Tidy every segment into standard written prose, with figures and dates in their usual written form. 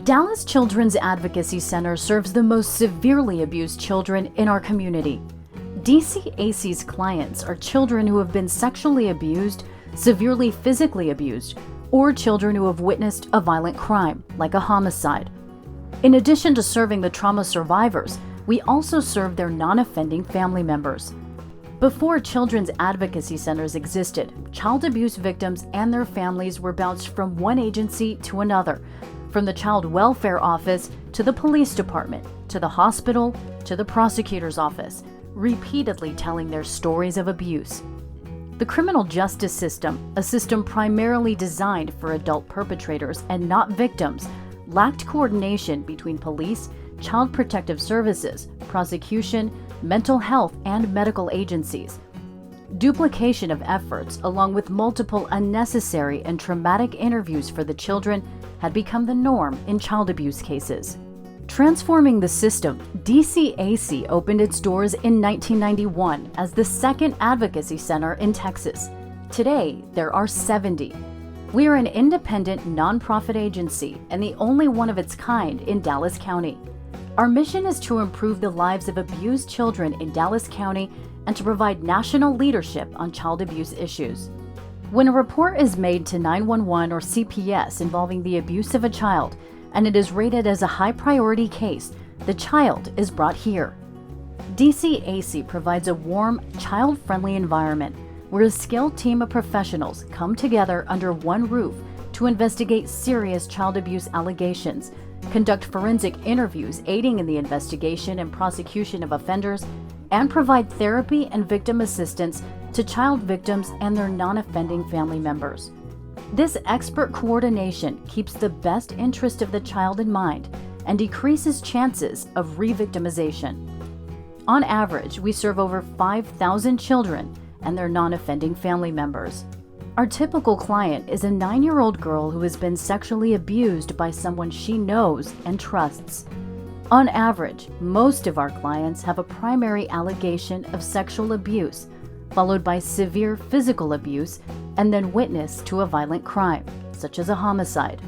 Dallas Children's Advocacy Center serves the most severely abused children in our community. DCAC's clients are children who have been sexually abused, severely physically abused, or children who have witnessed a violent crime, like a homicide. In addition to serving the trauma survivors, we also serve their non-offending family members. Before children's advocacy centers existed, child abuse victims and their families were bounced from one agency to another, from the child welfare office to the police department, to the hospital, to the prosecutor's office, repeatedly telling their stories of abuse. The criminal justice system, a system primarily designed for adult perpetrators and not victims, lacked coordination between police, child protective services, prosecution, mental health, and medical agencies. Duplication of efforts, along with multiple unnecessary and traumatic interviews for the children, had become the norm in child abuse cases. Transforming the system, DCAC opened its doors in 1991 as the second advocacy center in Texas. Today, there are 70. We are an independent, nonprofit agency and the only one of its kind in Dallas County. Our mission is to improve the lives of abused children in Dallas County and to provide national leadership on child abuse issues. When a report is made to 911 or CPS involving the abuse of a child, and it is rated as a high-priority case, the child is brought here. DCAC provides a warm, child-friendly environment where a skilled team of professionals come together under one roof to investigate serious child abuse allegations, conduct forensic interviews aiding in the investigation and prosecution of offenders, and provide therapy and victim assistance to child victims and their non-offending family members. This expert coordination keeps the best interest of the child in mind and decreases chances of re-victimization. On average, we serve over 5,000 children and their non-offending family members. Our typical client is a 9-year-old girl who has been sexually abused by someone she knows and trusts. On average, most of our clients have a primary allegation of sexual abuse, followed by severe physical abuse, and then witness to a violent crime, such as a homicide.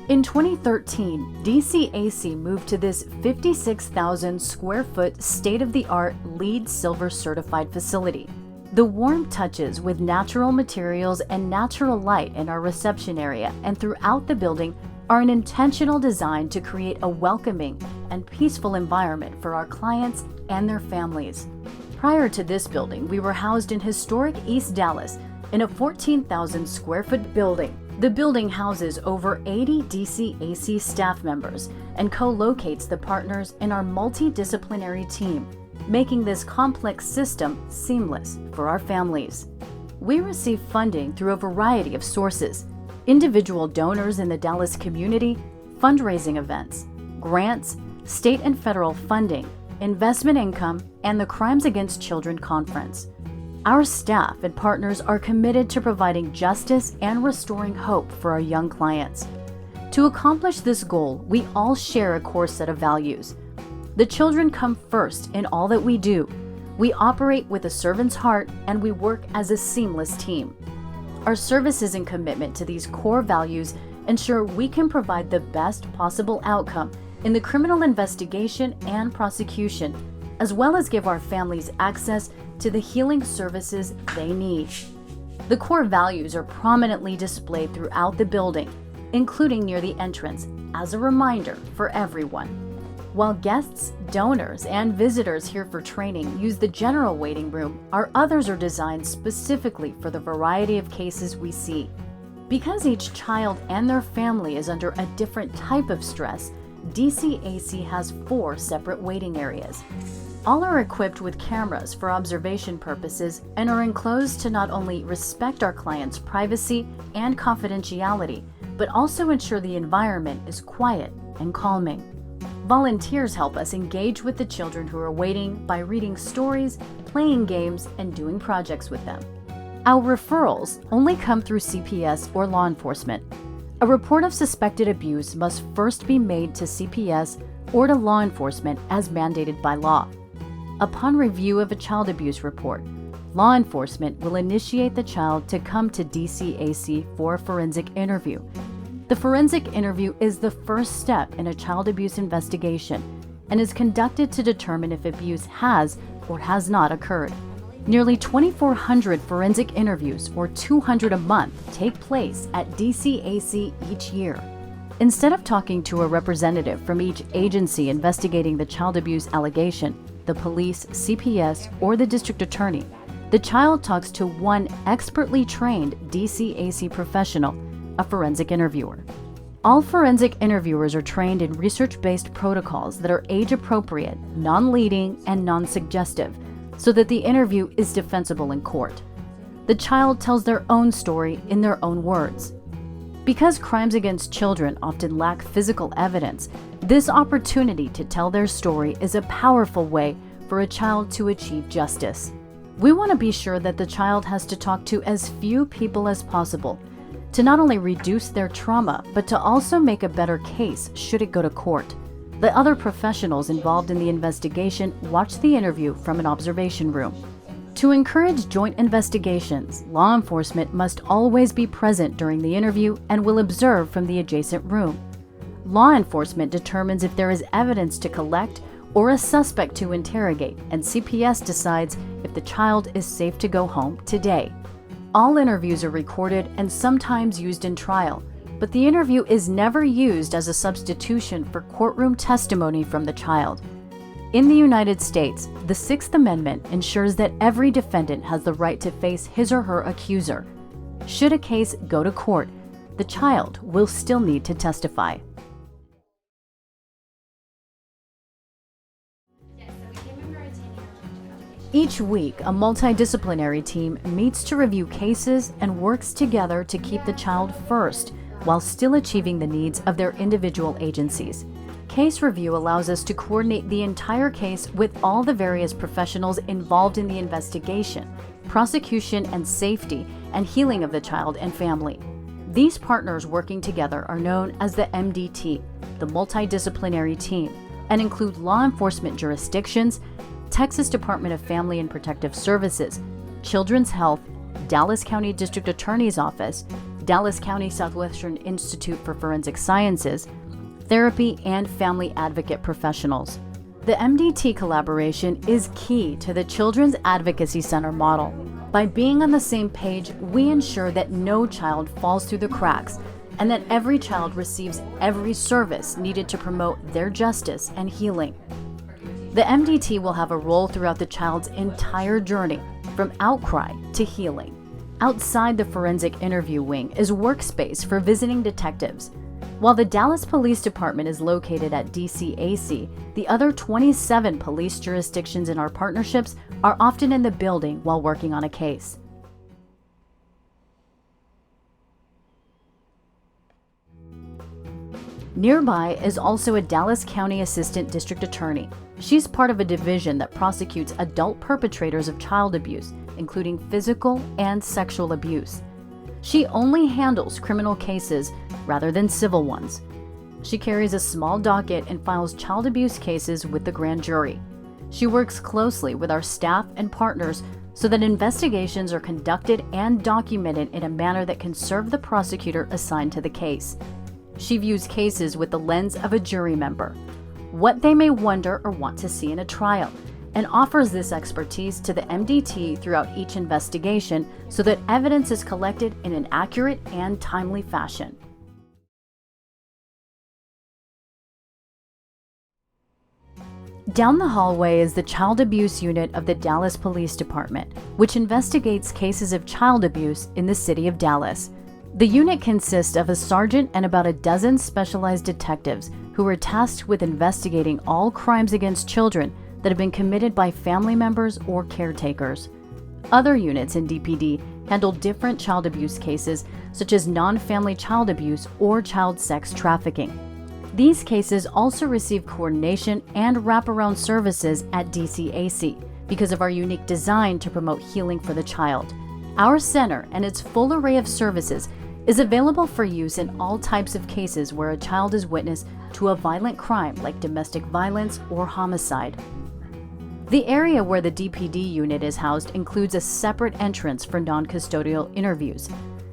In 2013, DCAC moved to this 56,000 square foot state-of-the-art LEED Silver certified facility. The warm touches with natural materials and natural light in our reception area and throughout the building are an intentional design to create a welcoming and peaceful environment for our clients and their families. Prior to this building, we were housed in historic East Dallas in a 14,000 square foot building. The building houses over 80 DCAC staff members and co-locates the partners in our multidisciplinary team, making this complex system seamless for our families. We receive funding through a variety of sources: individual donors in the Dallas community, fundraising events, grants, state and federal funding, investment income, and the Crimes Against Children Conference. Our staff and partners are committed to providing justice and restoring hope for our young clients. To accomplish this goal, we all share a core set of values. The children come first in all that we do. We operate with a servant's heart, and we work as a seamless team. Our services and commitment to these core values ensure we can provide the best possible outcome in the criminal investigation and prosecution, as well as give our families access to the healing services they need. The core values are prominently displayed throughout the building, including near the entrance, as a reminder for everyone. While guests, donors, and visitors here for training use the general waiting room, our others are designed specifically for the variety of cases we see. Because each child and their family is under a different type of stress, DCAC has 4 separate waiting areas. All are equipped with cameras for observation purposes and are enclosed to not only respect our clients' privacy and confidentiality, but also ensure the environment is quiet and calming. Volunteers help us engage with the children who are waiting by reading stories, playing games, and doing projects with them. Our referrals only come through CPS or law enforcement. A report of suspected abuse must first be made to CPS or to law enforcement as mandated by law. Upon review of a child abuse report, law enforcement will initiate the child to come to DCAC for a forensic interview. The forensic interview is the first step in a child abuse investigation and is conducted to determine if abuse has or has not occurred. Nearly 2,400 forensic interviews, or 200 a month, take place at DCAC each year. Instead of talking to a representative from each agency investigating the child abuse allegation, the police, CPS, or the district attorney, the child talks to one expertly trained DCAC professional, a forensic interviewer. All forensic interviewers are trained in research-based protocols that are age-appropriate, non-leading, and non-suggestive, so that the interview is defensible in court. The child tells their own story in their own words. Because crimes against children often lack physical evidence, this opportunity to tell their story is a powerful way for a child to achieve justice. We want to be sure that the child has to talk to as few people as possible, to not only reduce their trauma, but to also make a better case should it go to court. The other professionals involved in the investigation watch the interview from an observation room. To encourage joint investigations, law enforcement must always be present during the interview and will observe from the adjacent room. Law enforcement determines if there is evidence to collect or a suspect to interrogate, and CPS decides if the child is safe to go home today. All interviews are recorded and sometimes used in trial, but the interview is never used as a substitution for courtroom testimony from the child. In the United States, the Sixth Amendment ensures that every defendant has the right to face his or her accuser. Should a case go to court, the child will still need to testify. Each week, a multidisciplinary team meets to review cases and works together to keep the child first while still achieving the needs of their individual agencies. Case review allows us to coordinate the entire case with all the various professionals involved in the investigation, prosecution and safety, and healing of the child and family. These partners working together are known as the MDT, the Multidisciplinary Team, and include law enforcement jurisdictions, Texas Department of Family and Protective Services, Children's Health, Dallas County District Attorney's Office, Dallas County Southwestern Institute for Forensic Sciences, therapy, and family advocate professionals. The MDT collaboration is key to the Children's Advocacy Center model. By being on the same page, we ensure that no child falls through the cracks and that every child receives every service needed to promote their justice and healing. The MDT will have a role throughout the child's entire journey, from outcry to healing. Outside the forensic interview wing is workspace for visiting detectives. While the Dallas Police Department is located at DCAC, the other 27 police jurisdictions in our partnerships are often in the building while working on a case. Nearby is also a Dallas County Assistant District Attorney. She's part of a division that prosecutes adult perpetrators of child abuse, including physical and sexual abuse. She only handles criminal cases rather than civil ones. She carries a small docket and files child abuse cases with the grand jury. She works closely with our staff and partners so that investigations are conducted and documented in a manner that can serve the prosecutor assigned to the case. She views cases with the lens of a jury member, what they may wonder or want to see in a trial, and offers this expertise to the MDT throughout each investigation so that evidence is collected in an accurate and timely fashion. Down the hallway is the Child Abuse Unit of the Dallas Police Department, which investigates cases of child abuse in the city of Dallas. The unit consists of a sergeant and about a dozen specialized detectives who are tasked with investigating all crimes against children that have been committed by family members or caretakers. Other units in DPD handle different child abuse cases, such as non-family child abuse or child sex trafficking. These cases also receive coordination and wraparound services at DCAC because of our unique design to promote healing for the child. Our center and its full array of services is available for use in all types of cases where a child is witness to a violent crime like domestic violence or homicide. The area where the DPD unit is housed includes a separate entrance for non-custodial interviews.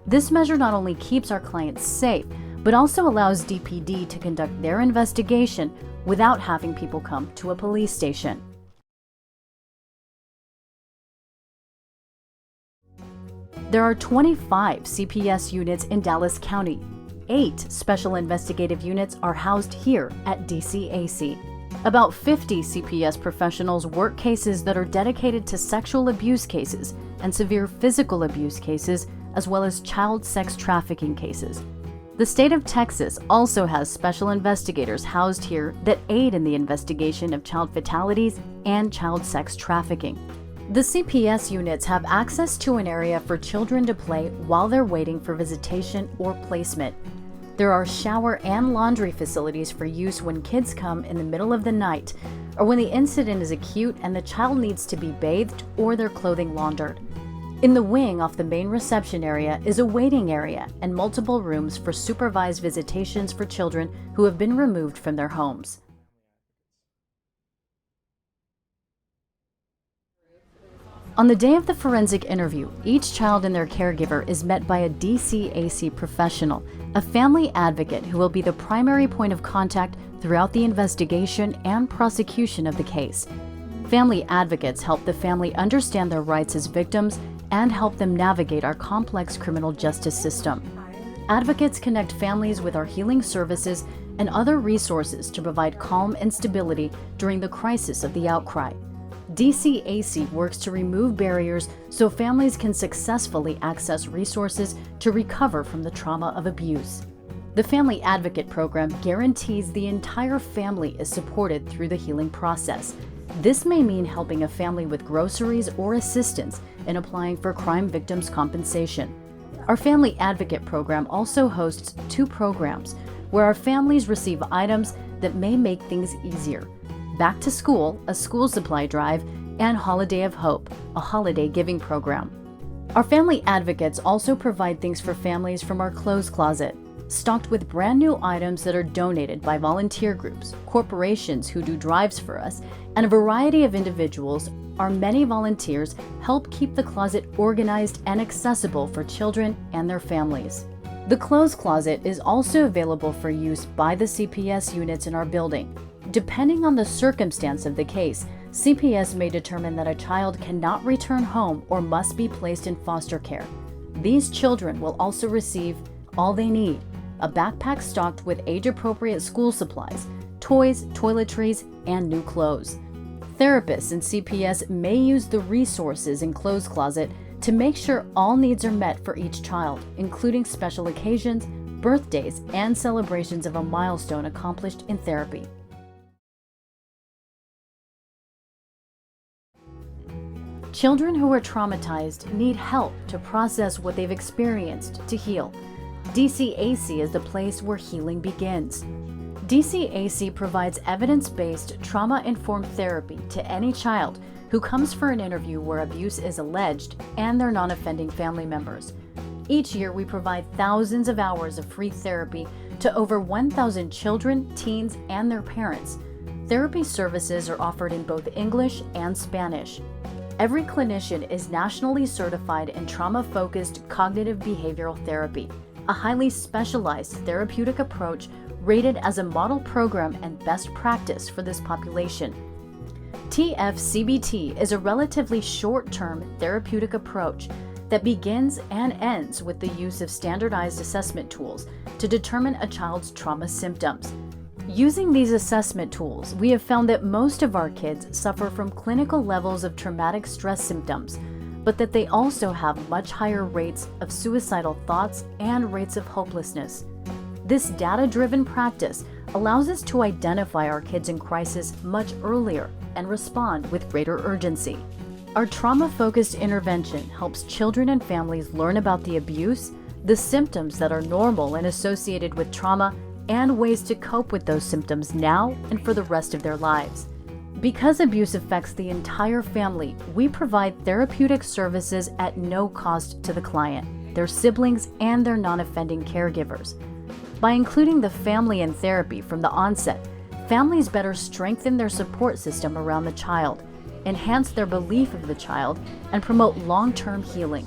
This measure not only keeps our clients safe, but also allows DPD to conduct their investigation without having people come to a police station. There are 25 CPS units in Dallas County. 8 special investigative units are housed here at DCAC. About 50 CPS professionals work cases that are dedicated to sexual abuse cases and severe physical abuse cases, as well as child sex trafficking cases. The state of Texas also has special investigators housed here that aid in the investigation of child fatalities and child sex trafficking. The CPS units have access to an area for children to play while they're waiting for visitation or placement. There are shower and laundry facilities for use when kids come in the middle of the night or when the incident is acute and the child needs to be bathed or their clothing laundered. In the wing off the main reception area is a waiting area and multiple rooms for supervised visitations for children who have been removed from their homes. On the day of the forensic interview, each child and their caregiver is met by a DCAC professional, a family advocate who will be the primary point of contact throughout the investigation and prosecution of the case. Family advocates help the family understand their rights as victims and help them navigate our complex criminal justice system. Advocates connect families with our healing services and other resources to provide calm and stability during the crisis of the outcry. DCAC works to remove barriers so families can successfully access resources to recover from the trauma of abuse. The Family Advocate Program guarantees the entire family is supported through the healing process. This may mean helping a family with groceries or assistance in applying for crime victims' compensation. Our Family Advocate Program also hosts 2 programs where our families receive items that may make things easier. Back to School, a school supply drive, and Holiday of Hope, a holiday giving program. Our family advocates also provide things for families from our clothes closet, stocked with brand new items that are donated by volunteer groups, corporations who do drives for us, and a variety of individuals. Our many volunteers help keep the closet organized and accessible for children and their families. The clothes closet is also available for use by the CPS units in our building. Depending on the circumstance of the case, CPS may determine that a child cannot return home or must be placed in foster care. These children will also receive all they need: a backpack stocked with age-appropriate school supplies, toys, toiletries, and new clothes. Therapists in CPS may use the resources in Clothes Closet to make sure all needs are met for each child, including special occasions, birthdays, and celebrations of a milestone accomplished in therapy. Children who are traumatized need help to process what they've experienced to heal. DCAC is the place where healing begins. DCAC provides evidence-based, trauma-informed therapy to any child who comes for an interview where abuse is alleged and their non-offending family members. Each year, we provide thousands of hours of free therapy to over 1,000 children, teens, and their parents. Therapy services are offered in both English and Spanish. Every clinician is nationally certified in trauma-focused cognitive behavioral therapy, a highly specialized therapeutic approach rated as a model program and best practice for this population. TFCBT is a relatively short-term therapeutic approach that begins and ends with the use of standardized assessment tools to determine a child's trauma symptoms. Using these assessment tools, we have found that most of our kids suffer from clinical levels of traumatic stress symptoms, but that they also have much higher rates of suicidal thoughts and rates of hopelessness. This data-driven practice allows us to identify our kids in crisis much earlier and respond with greater urgency. Our trauma-focused intervention helps children and families learn about the abuse, the symptoms that are normal and associated with trauma, and ways to cope with those symptoms now and for the rest of their lives. Because abuse affects the entire family, we provide therapeutic services at no cost to the client, their siblings, and their non-offending caregivers. By including the family in therapy from the onset, families better strengthen their support system around the child, enhance their belief of the child, and promote long-term healing.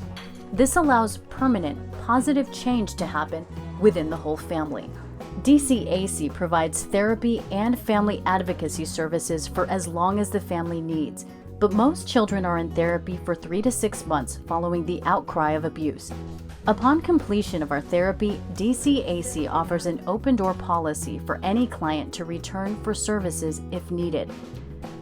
This allows permanent, positive change to happen within the whole family. DCAC provides therapy and family advocacy services for as long as the family needs, but most children are in therapy for 3 to 6 months following the outcry of abuse. Upon completion of our therapy, DCAC offers an open-door policy for any client to return for services if needed.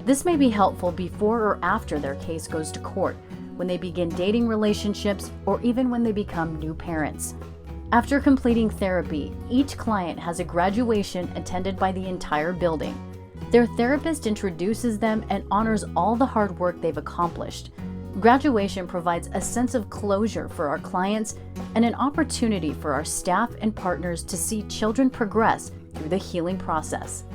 This may be helpful before or after their case goes to court, when they begin dating relationships, or even when they become new parents. After completing therapy, each client has a graduation attended by the entire building. Their therapist introduces them and honors all the hard work they've accomplished. Graduation provides a sense of closure for our clients and an opportunity for our staff and partners to see children progress through the healing process.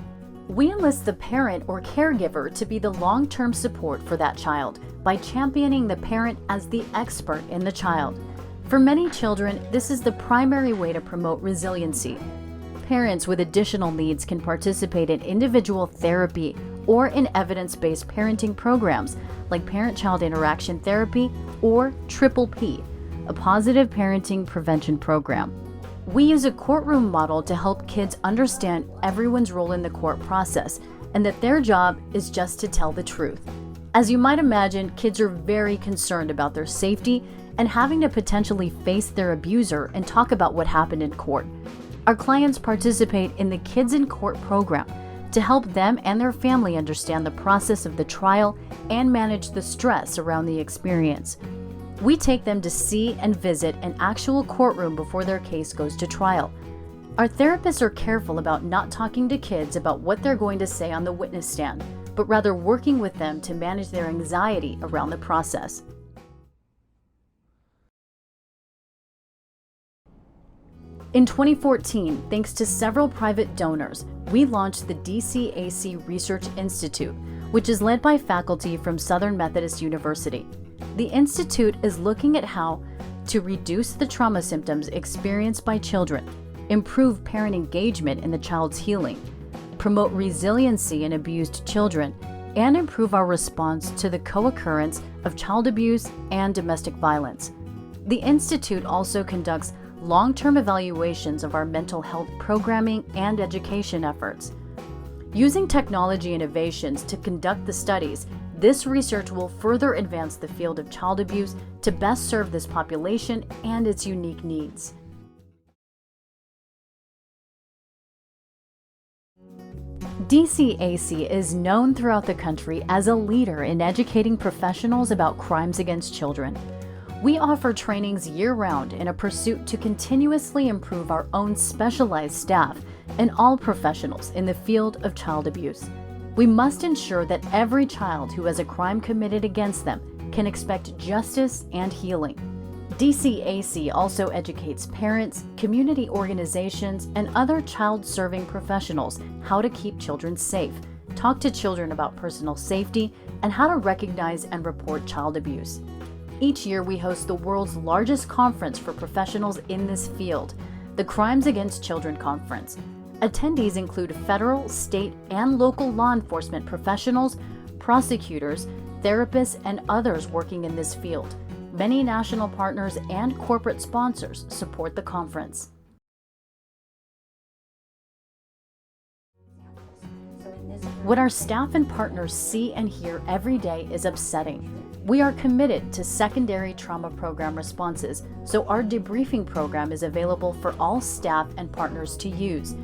We enlist the parent or caregiver to be the long-term support for that child by championing the parent as the expert in the child. For many children, this is the primary way to promote resiliency. Parents with additional needs can participate in individual therapy or in evidence-based parenting programs like parent-child interaction therapy or PPP, a positive parenting prevention program. We use a courtroom model to help kids understand everyone's role in the court process and that their job is just to tell the truth. As you might imagine, kids are very concerned about their safety and having to potentially face their abuser and talk about what happened in court. Our clients participate in the Kids in Court program to help them and their family understand the process of the trial and manage the stress around the experience. We take them to see and visit an actual courtroom before their case goes to trial. Our therapists are careful about not talking to kids about what they're going to say on the witness stand, but rather working with them to manage their anxiety around the process. In 2014, thanks to several private donors, we launched the DCAC Research Institute, which is led by faculty from Southern Methodist University. The Institute is looking at how to reduce the trauma symptoms experienced by children, improve parent engagement in the child's healing, promote resiliency in abused children, and improve our response to the co-occurrence of child abuse and domestic violence. The Institute also conducts long-term evaluations of our mental health programming and education efforts. Using technology innovations to conduct the studies, this research will further advance the field of child abuse to best serve this population and its unique needs. DCAC is known throughout the country as a leader in educating professionals about crimes against children. We offer trainings year-round in a pursuit to continuously improve our own specialized staff and all professionals in the field of child abuse. We must ensure that every child who has a crime committed against them can expect justice and healing. DCAC also educates parents, community organizations, and other child-serving professionals how to keep children safe, talk to children about personal safety, and how to recognize and report child abuse. Each year, we host the world's largest conference for professionals in this field, the Crimes Against Children Conference. Attendees include federal, state, and local law enforcement professionals, prosecutors, therapists, and others working in this field. Many national partners and corporate sponsors support the conference. What our staff and partners see and hear every day is upsetting. We are committed to secondary trauma program responses, so our debriefing program is available for all staff and partners to use.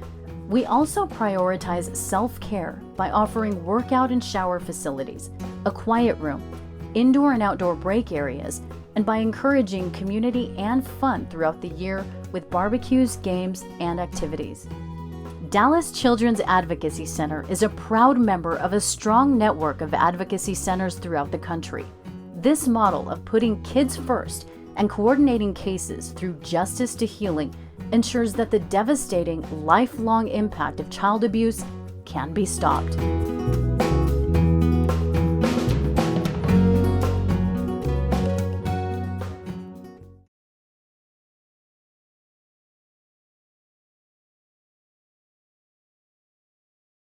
We also prioritize self-care by offering workout and shower facilities, a quiet room, indoor and outdoor break areas, and by encouraging community and fun throughout the year with barbecues, games, and activities. Dallas Children's Advocacy Center is a proud member of a strong network of advocacy centers throughout the country. This model of putting kids first and coordinating cases through justice to healing ensures that the devastating, lifelong impact of child abuse can be stopped.